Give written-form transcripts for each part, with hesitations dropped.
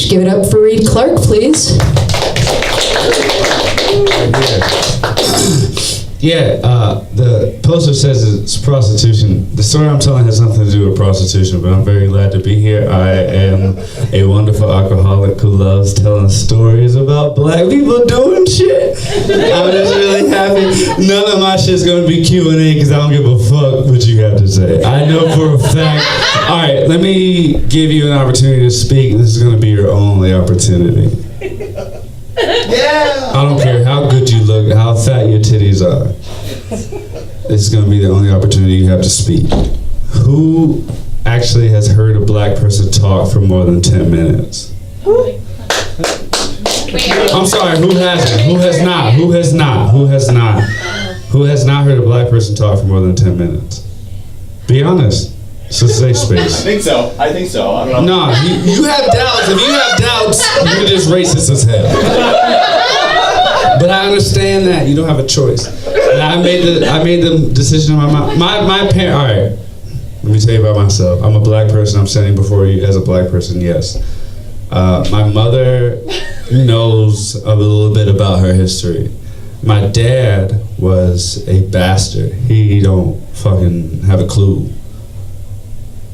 Give it up for Reid Clark, please. Yeah, the poster says it's prostitution. The story I'm telling has nothing to do with prostitution, but I'm very glad to be here. I am a wonderful alcoholic who loves telling stories about black people doing shit. I'm just really happy. None of my shit's gonna be Q&A because I don't give a fuck what you have to say. I know for a fact. All right, let me give you an opportunity to speak. This is gonna be your only opportunity. Yeah. I don't care how good you look, how fat your titties are. This is going to be the only opportunity you have to speak. Who actually has heard a black person talk for more than 10 minutes? I'm sorry, who hasn't? Who has not? Who has not? Who has not? Who has not heard a black person talk for more than 10 minutes? Be honest. It's a safe space. I think so. I don't know. Nah, you have doubts. If you have doubts, you're just racist as hell. But I understand that you don't have a choice. And I made the decision in my mind. My parent. All right. Let me tell you about myself. I'm a black person. I'm standing before you as a black person. Yes. My mother knows a little bit about her history. My dad was a bastard. He don't fucking have a clue.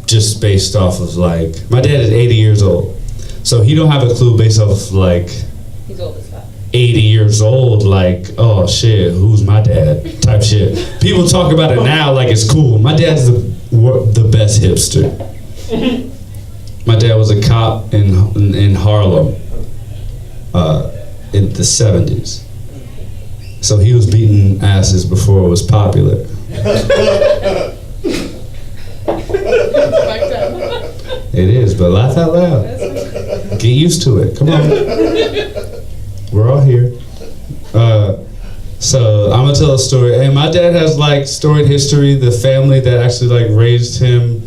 Just based off of like, my dad is 80 years old, so he don't have a clue based off of like, he's old as fuck. 80 years old, like, oh shit, who's my dad type shit. People talk about it now like it's cool. My dad's the best hipster. My dad was a cop in Harlem in the 70s. So he was beating asses before it was popular. It is, but laugh out loud. Get used to it. Come on. We're all here. So I'm gonna tell a story. And my dad has like storied history. The family that actually like raised him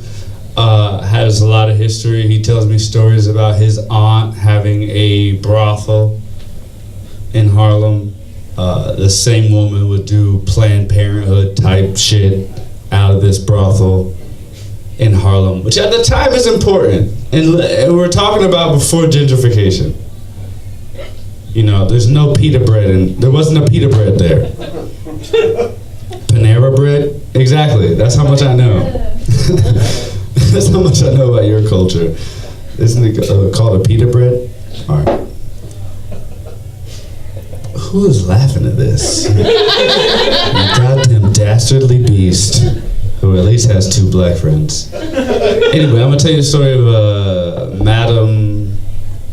has a lot of history. He tells me stories about his aunt having a brothel in Harlem. The same woman would do Planned Parenthood type shit out of this brothel in Harlem, which at the time is important. And we're talking about before gentrification. You know, there's no pita bread, and there wasn't a pita bread there. Panera bread? Exactly, that's how much I know. That's how much I know about your culture. Isn't it called a pita bread? All right. Who is laughing at this? You goddamn dastardly beast. Who at least has 2 black friends. Anyway, I'm gonna tell you a story of Madam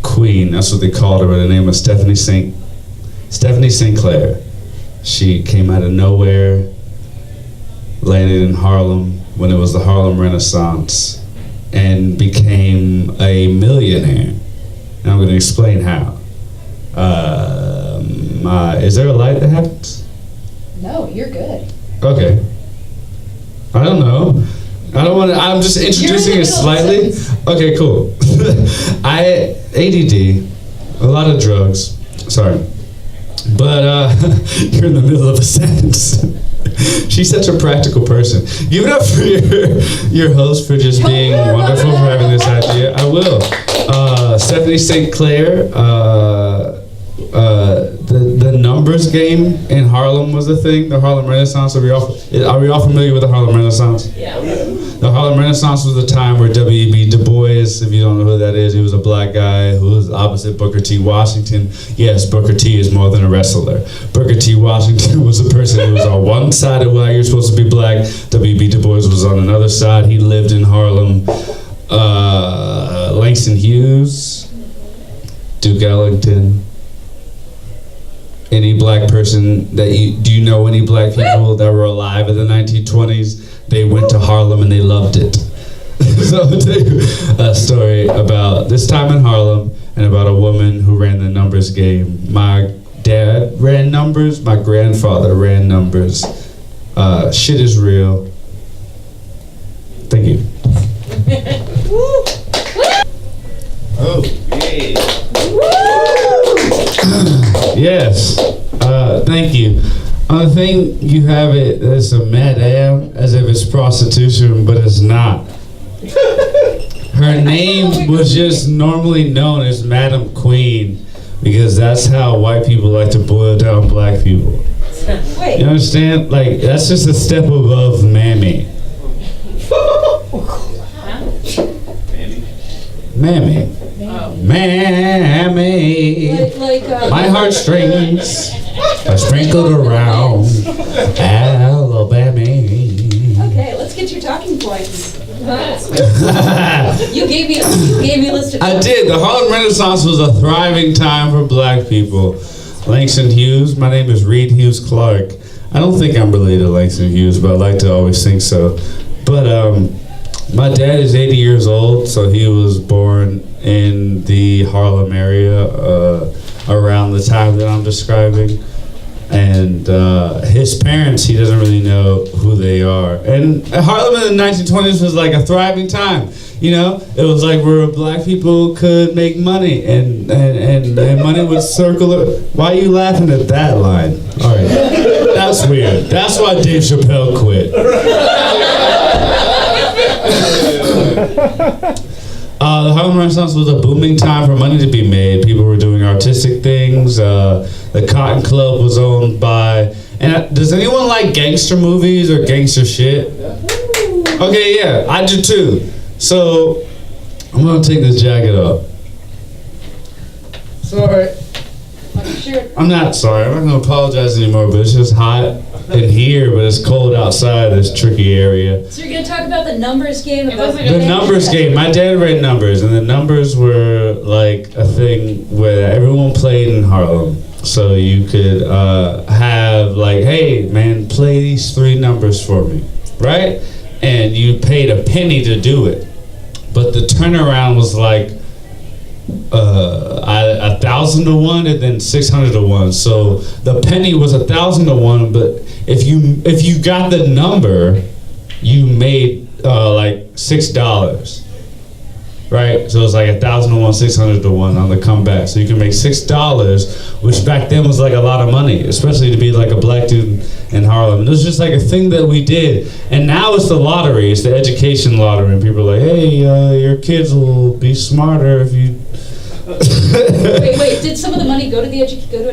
Queen. That's what they called her by the name of Stephanie Sinclair. She came out of nowhere, landed in Harlem when it was the Harlem Renaissance, and became a millionaire. And I'm gonna explain how. Is there a light that happens? No, you're good. Okay. I don't know. I don't want to. I'm just introducing it slightly. Okay, cool. ADD, a lot of drugs. Sorry, but you're in the middle of a sentence. She's such a practical person. Give it up for your host for just being wonderful, for having this idea. I will. Stephanie Sinclair. The numbers game in Harlem was a thing. The Harlem Renaissance. Are we all familiar with the Harlem Renaissance? Yeah. The Harlem Renaissance was the time where W.E.B. Du Bois, if you don't know who that is, he was a black guy who was opposite Booker T. Washington. Yes, Booker T. is more than a wrestler. Booker T. Washington was a person who was on one side of why you're supposed to be black. W.E.B. Du Bois was on another side. He lived in Harlem. Langston Hughes, Duke Ellington. Any black person do you know any black people that were alive in the 1920s? They went to Harlem and they loved it. So I'm gonna tell you a story about this time in Harlem and about a woman who ran the numbers game. My dad ran numbers, my grandfather ran numbers. Shit is real. Thank you. Oh, yeah. Yes, thank you. On the thing you have it as a madam, as if it's prostitution, but it's not. Her name was just normally known as Madam Queen because that's how white people like to boil down black people. Wait. You understand? Like, that's just a step above Mammy. Mammy. Mammy. My heartstrings are sprinkled around Alabama. Okay, let's get your talking points. You gave me a list of. I did. The Harlem Renaissance was a thriving time for black people. Langston Hughes. My name is Reid Hughes Clark. I don't think I'm related to Langston Hughes, but I like to always think so. But my dad is 80 years old, so he was born in the Harlem area around the time that I'm describing. And his parents, he doesn't really know who they are. And Harlem in the 1920s was like a thriving time. You know, it was like where black people could make money and money would circle. Why are you laughing at that line? All right, that's weird. That's why Dave Chappelle quit. The Harlem Renaissance was a booming time for money to be made. People were doing artistic things. The Cotton Club was owned by... And does anyone like gangster movies or gangster shit? Okay, yeah, I do too. So, I'm gonna take this jacket off. Sorry. I'm not sorry. I'm not gonna apologize anymore, but it's just hot in here, but it's cold outside this tricky area. So you're gonna talk about the numbers game? The numbers game. My dad read numbers, and the numbers were like a thing where everyone played in Harlem. So you could have like, hey man, play these 3 numbers for me, right? And you paid a penny to do it, but the turnaround was like 1,000 to 1 and then 600 to 1. So the penny was 1,000 to 1, but if you got the number, you made like $6, right? So it's like 1,000 to 1, 600 to 1 on the comeback. So you can make $6, which back then was like a lot of money, especially to be like a black dude in Harlem. And it was just like a thing that we did. And now it's the lottery, it's the education lottery, and people are like, hey, your kids will be smarter if you. Wait, did some of the money go to an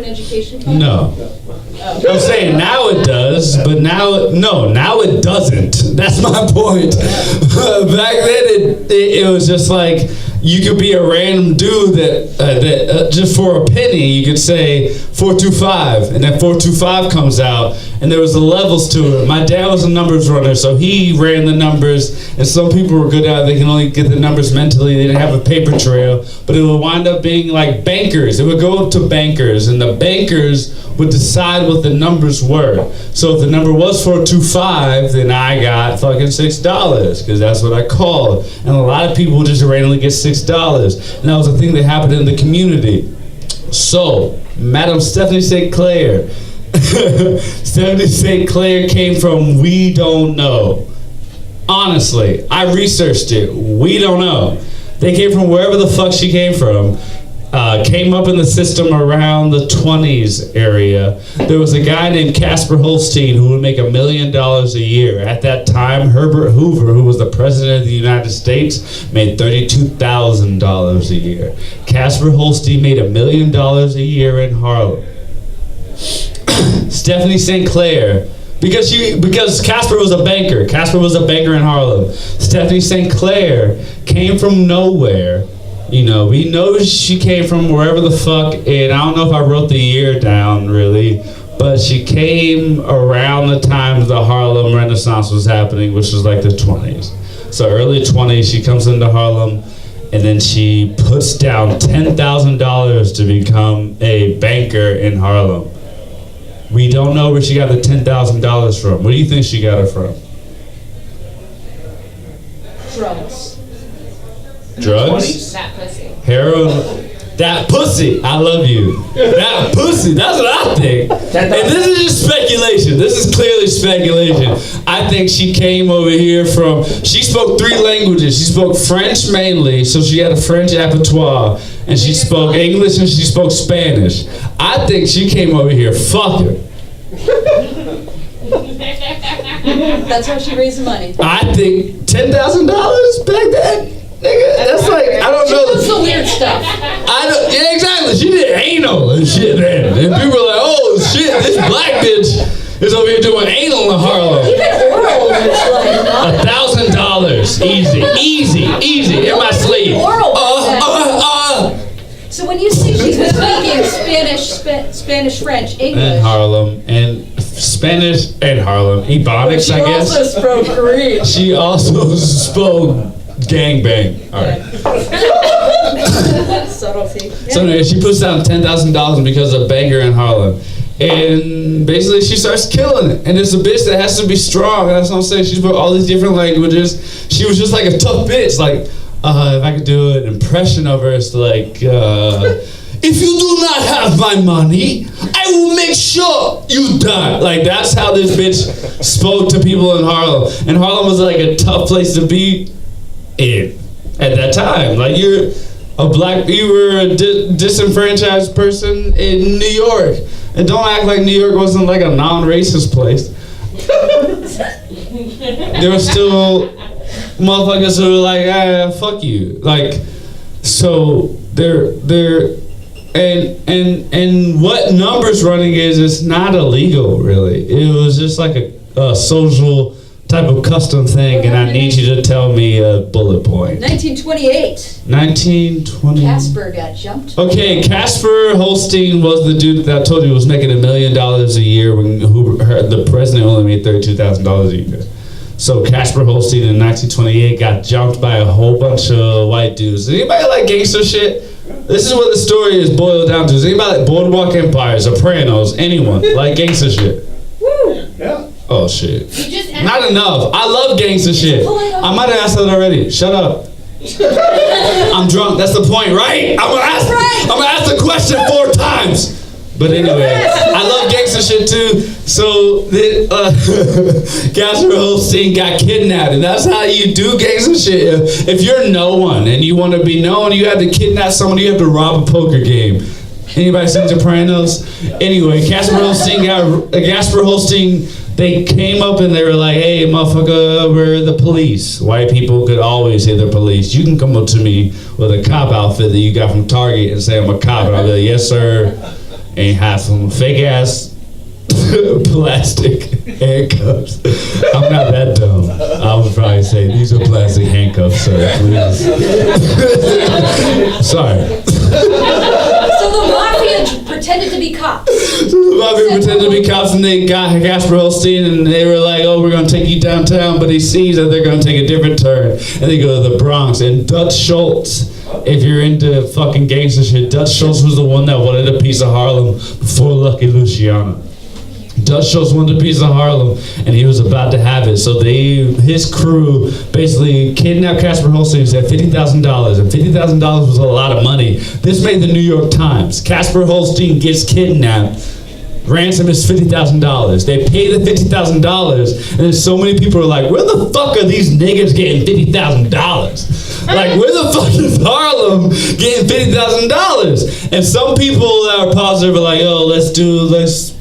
education fund? No. Oh. I'm saying now it does, but now it doesn't. That's my point. Back then it was just like you could be a random dude that just for a penny you could say 425, and then 425 comes out, and there was the levels to it. My dad was a numbers runner, so he ran the numbers, and some people were good at it. They can only get the numbers mentally. They didn't have a paper trail, but it would wind up being like bankers. It would go to bankers, and the bankers would decide what the numbers were. So if the number was 425, then I got fucking $6, because that's what I called. And a lot of people would just randomly get $6. And that was a thing that happened in the community. So, Madam Stephanie St. Clair. Stephanie St. Clair came from we don't know. Honestly, I researched it. We don't know. They came from wherever the fuck she came from. Came up in the system around the 20s area. There was a guy named Casper Holstein who would make $1 million a year. At that time, Herbert Hoover, who was the president of the United States, made $32,000 a year. Casper Holstein made $1 million a year in Harlem. Stephanie St. Clair, because Casper was a banker. Casper was a banker in Harlem. Stephanie St. Clair came from nowhere. You know, we know she came from wherever the fuck, and I don't know if I wrote the year down really, but she came around the time the Harlem Renaissance was happening, which was like the 20s. So early 20s, she comes into Harlem, and then she puts down $10,000 to become a banker in Harlem. We don't know where she got the $10,000 from. Where do you think she got it from? Drugs. Drugs? That pussy. Heroin? That pussy! I love you. That pussy! That's what I think. And this is just speculation. This is clearly speculation. I think she came over here from... She spoke 3 languages. She spoke French mainly, so she had a French repertoire. And she spoke English and she spoke Spanish. I think she came over here fucking. That's how she raised the money. I think $10,000 back then? Nigga, that's like, I don't She know. does the weird stuff. Yeah, exactly. She did anal and shit then. And people were like, oh shit, this black bitch is over here doing anal in Harlem. Even oral is like $1,000. Easy. In my sleeve. Oral. So when you say she was speaking Spanish, French, English. And Harlem. And Spanish and Harlem. Ebonics, I guess. She also spoke Korean. She also spoke gangbang. All right. Subtlety. So anyway, she puts down $10,000 because of banger in Harlem. And basically she starts killing it. And it's a bitch that has to be strong. That's what I'm saying. She spoke all these different languages. She was just like a tough bitch. Like, if I could do an impression of her, it's like, if you do not have my money, I will make sure you die. Like, that's how this bitch spoke to people in Harlem. And Harlem was like a tough place to be in at that time. Like, you were a disenfranchised person in New York. And don't act like New York wasn't like a non-racist place. There were still motherfuckers who were like, fuck you. Like, so and what numbers running is, it's not illegal really. It was just like a social type of custom thing, and I need you to tell me a bullet point. 1928. 1920. Casper got jumped. Okay, Casper Holstein was the dude that I told you was making $1 million a year when the president only made $32,000 a year. So Casper Holstein in 1928 got jumped by a whole bunch of white dudes. Anybody like gangster shit? This is what the story is boiled down to. Is anybody like Boardwalk Empire, Sopranos, anyone like gangster shit? Woo! Yeah. Oh shit. Not enough. I love gangster shit. I might have asked that already. Shut up. I'm drunk. That's the point, right? I'm gonna ask the question 4 times. But anyway, I love gangster shit too. So Casper Holstein got kidnapped, and that's how you do gangster shit. If you're no one and you want to be known, you have to kidnap someone. You have to rob a poker game. Anybody seen Sopranos? Anyway, Casper Holstein. They came up and they were like, hey, motherfucker, we're the police. White people could always say they're police. You can come up to me with a cop outfit that you got from Target and say I'm a cop. And I'll be like, yes, sir. And have some fake-ass plastic handcuffs. I'm not that dumb. I would probably say, these are plastic handcuffs, sir, please. Sorry. So the mafia pretended to be cops. The mafia pretended to be cops, and they got Casper Holstein, and they were like, oh, we're going to take you downtown, but he sees that they're going to take a different turn, and they go to the Bronx. And Dutch Schultz, if you're into fucking gangster shit, Dutch Schultz was the one that wanted a piece of Harlem before Lucky Luciano. Dutch Schultz wanted a piece of Harlem, and he was about to have it. So his crew basically kidnapped Casper Holstein at $50,000, and $50,000 was a lot of money. This made the New York Times. Casper Holstein gets kidnapped. Ransom is $50,000. They pay the $50,000, and then so many people are like, where the fuck are these niggas getting $50,000? Like, where the fuck is Harlem getting $50,000? And some people that are positive are like, oh, let's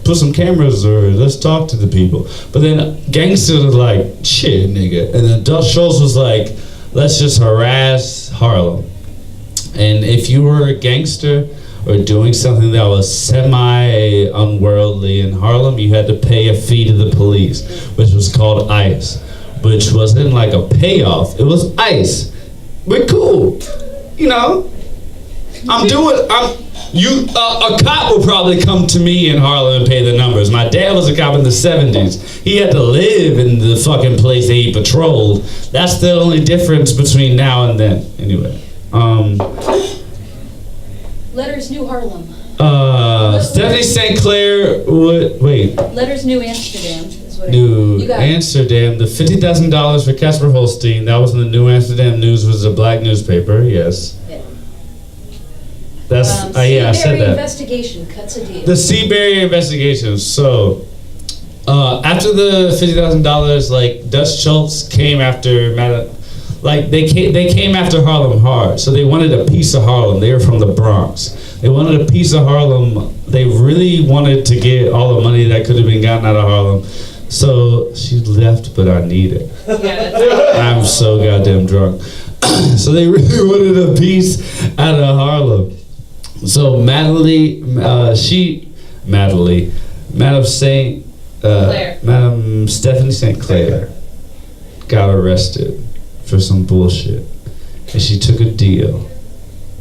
put some cameras or let's talk to the people. But then Gangsters was like, shit, nigga. And then Dutch Schultz was like, let's just harass Harlem. And if you were a gangster or doing something that was semi-unworldly in Harlem, you had to pay a fee to the police, which was called ICE, which wasn't like a payoff, it was ICE. We're cool, you know. A cop will probably come to me in Harlem and pay the numbers. My dad was a cop in the 70s. He had to live in the fucking place that he patrolled. That's the only difference between now and then. Anyway, Letters New Harlem. Stephanie Sinclair wait. Letters New Amsterdam is what New Amsterdam. The $50,000 for Casper Holstein. That was in the New Amsterdam News. Was a black newspaper. Yes. Yeah. That's yeah. I said that. Investigation cuts a deal. The Seabury investigation. So after the $50,000, like Dutch Schultz came after they came after Harlem hard. So they wanted a piece of Harlem. They were from the Bronx. They wanted a piece of Harlem. They really wanted to get all the money that could have been gotten out of Harlem. So she left, but I need it. I'm so goddamn drunk. So they really wanted a piece out of Harlem. So Madam Stephanie Sinclair got arrested for some bullshit, and she took a deal,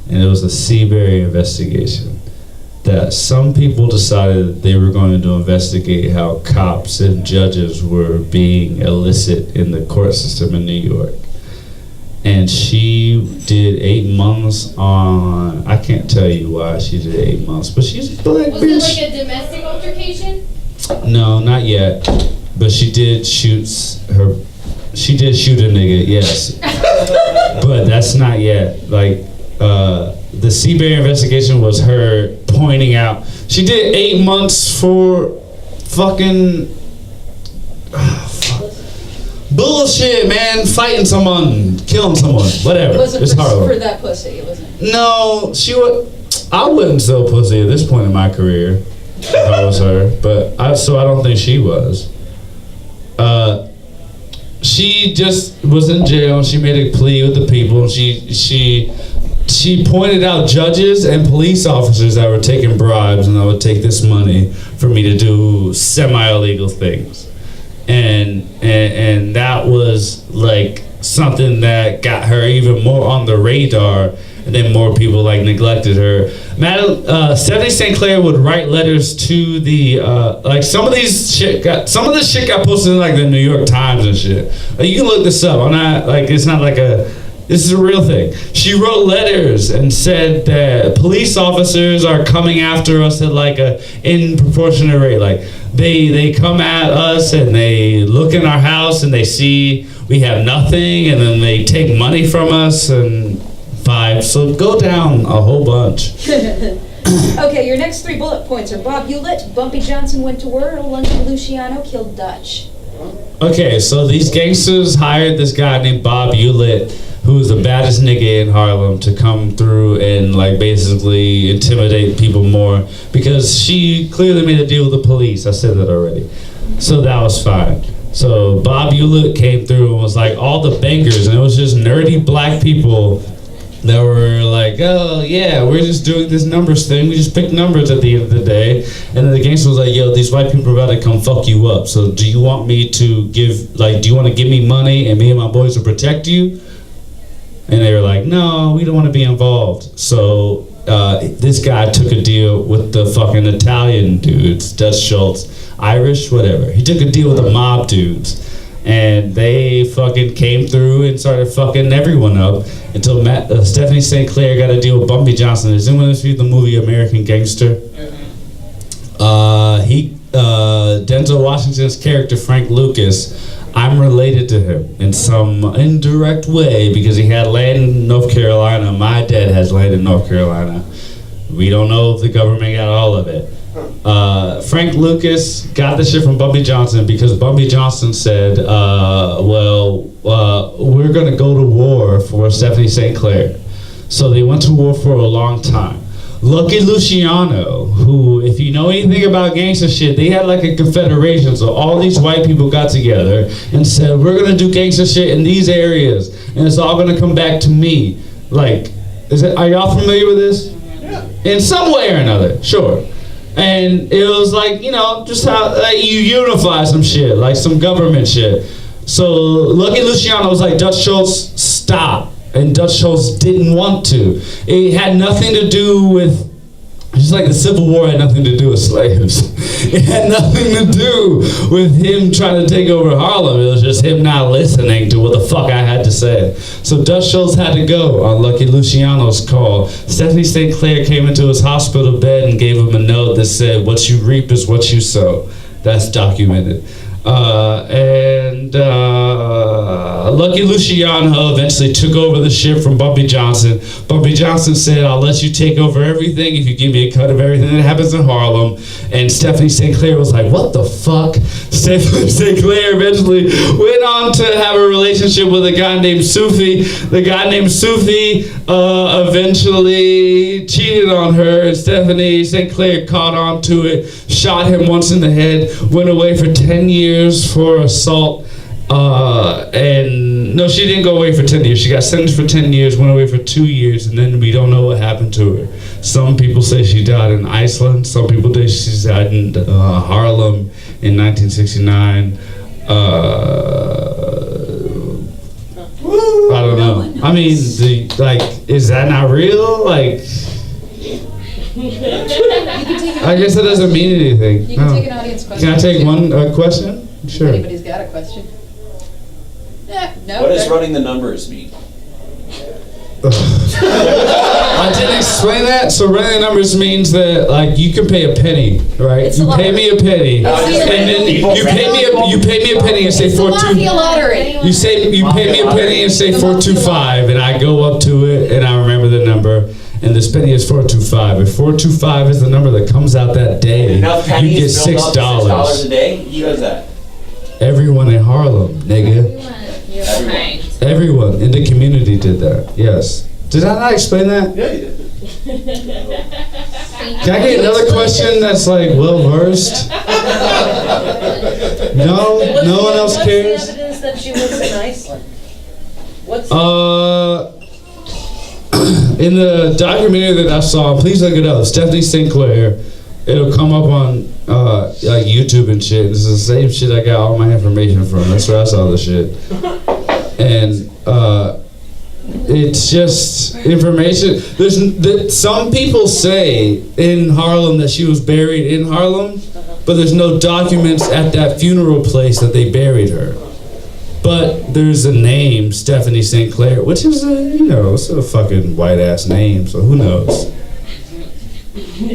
and it was a Seabury investigation. That some people decided they were going to investigate how cops and judges were being illicit in the court system in New York. And she did 8 months on, I can't tell you why she did 8 months, but she's a black bitch. Was it like a domestic altercation? No, not yet. But she did shoot a nigga, yes. But that's not yet. Like, the Seabury investigation was her pointing out. She did 8 months for fucking bullshit, man. Fighting someone, killing someone, whatever. It wasn't It's horrible. for that pussy, it wasn't. No, I wouldn't sell pussy at this point in my career if I was her. But I don't think she was. She just was in jail and she made a plea with the people. She pointed out judges and police officers that were taking bribes and that would take this money for me to do semi-illegal things. And that was like something that got her even more on the radar, and then more people like neglected her. Stephanie Sinclair would write letters to the like some of this shit got posted in like the New York Times and shit. Like, you can look this up. I'm not like, it's not like this is a real thing. She wrote letters and said that police officers are coming after us at like a in proportionate rate. Like they come at us and they look in our house and they see we have nothing, and then they take money from us and 5. So go down a whole bunch. Okay, your next 3 bullet points are Bob Hewlett, Bumpy Johnson went to war, Lucky Luciano killed Dutch. Okay, so these gangsters hired this guy named Bob Hewlett, who was the baddest nigga in Harlem, to come through and like basically intimidate people more, because she clearly made a deal with the police. I said that already. So that was fine. So Bob Hewlett came through and was like all the bangers, and it was just nerdy black people that were like, oh yeah, we're just doing this numbers thing. We just pick numbers at the end of the day. And then the gangster was like, yo, these white people are about to come fuck you up. So do you want me to do you want to give me money and me and my boys will protect you? And they were like, no, we don't want to be involved. So this guy took a deal with the fucking Italian dudes, Dutch Schultz, Irish, whatever. He took a deal with the mob dudes. And they fucking came through and started fucking everyone up until Stephanie Sinclair got a deal with Bumpy Johnson. Has anyone seen the movie American Gangster? Denzel Washington's character, Frank Lucas, I'm related to him in some indirect way because he had land in North Carolina. My dad has land in North Carolina. We don't know if the government got all of it. Frank Lucas got the shit from Bumpy Johnson because Bumpy Johnson said, we're gonna go to war for Stephanie Sinclair. So they went to war for a long time. Lucky Luciano, who, if you know anything about gangster shit, they had like a confederation. So all these white people got together and said, we're gonna do gangster shit in these areas, and it's all gonna come back to me. Like, are y'all familiar with this? Yeah. In some way or another, sure. And it was like, just how you unify some shit, like some government shit. So Lucky Luciano was like, Dutch Schultz, stop. And Dutch Schultz didn't want to. It had nothing to do with, just like the Civil War had nothing to do with slaves. It had nothing to do with him trying to take over Harlem. It was just him not listening to what the fuck I had to say. So Dutch Schultz had to go on Lucky Luciano's call. Stephanie Sinclair came into his hospital bed and gave him a note that said, what you reap is what you sow. That's documented. Lucky Luciano eventually took over the ship from Bumpy Johnson. Bumpy Johnson said, I'll let you take over everything if you give me a cut of everything that happens in Harlem. And Stephanie Sinclair was like, what the fuck? Stephanie Sinclair eventually went on to have a relationship with a guy named Sufi. The guy named Sufi eventually cheated on her, and Stephanie Sinclair caught on to it, shot him once in the head, went away for 10 years for assault, and No, she didn't go away for 10 years. She got sentenced for 10 years, went away for 2 years, and then we don't know what happened to her. Some people say she died in Iceland. Some people say she died in Harlem in 1969. I don't know. I mean, is that not real? Like, I guess that doesn't mean anything. You can take an audience question. Can I take one question? Sure. If anybody's got a question. No. What does running the numbers mean? I didn't explain that. So running the numbers means that like you can pay a penny, right? It's you a pay me a penny, It's and then you pay me a penny and say It's the mafia lottery. You pay me a penny and say 425, and I go up to it and I remember the number. And this penny is 425. If 425 is the number that comes out that day, Enough you pennies get build up to $6 $6. a day? Who does that? Everyone in Harlem, nigga. Right. Everyone in the community did that. Yes. Did I not explain that? Yeah, you did. Can I get another question that's like well versed? No one else cares. What's the evidence that she was in Iceland? In the documentary that I saw, please look it up. Stephanie Sinclair. It'll come up on like YouTube and shit. This is the same shit I got all my information from. That's where I saw the shit. And it's just information. Some people say in Harlem that she was buried in Harlem, but there's no documents at that funeral place that they buried her. But there's a name, Stephanie Sinclair, which is it's a fucking white ass name, so who knows?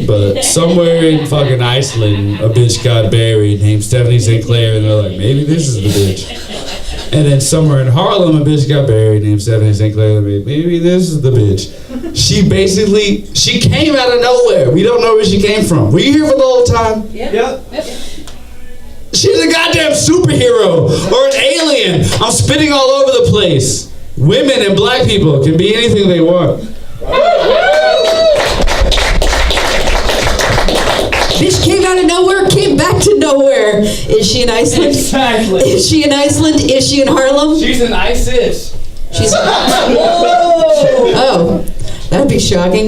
But somewhere in fucking Iceland, a bitch got buried named Stephanie Sinclair, and they're like, maybe this is the bitch. And then somewhere in Harlem, a bitch got buried named Stephanie Sinclair, and maybe this is the bitch. She came out of nowhere. We don't know where she came from. Were you here for the whole time? Yeah. She's a goddamn superhero or an alien. I'm spitting all over the place. Women and black people can be anything they want. Bitch came out of nowhere, came back to nowhere. Is she in Iceland? Exactly. Is she in Iceland? Is she in Harlem? She's an ISIS. She's. Whoa! Oh, that'd be shocking.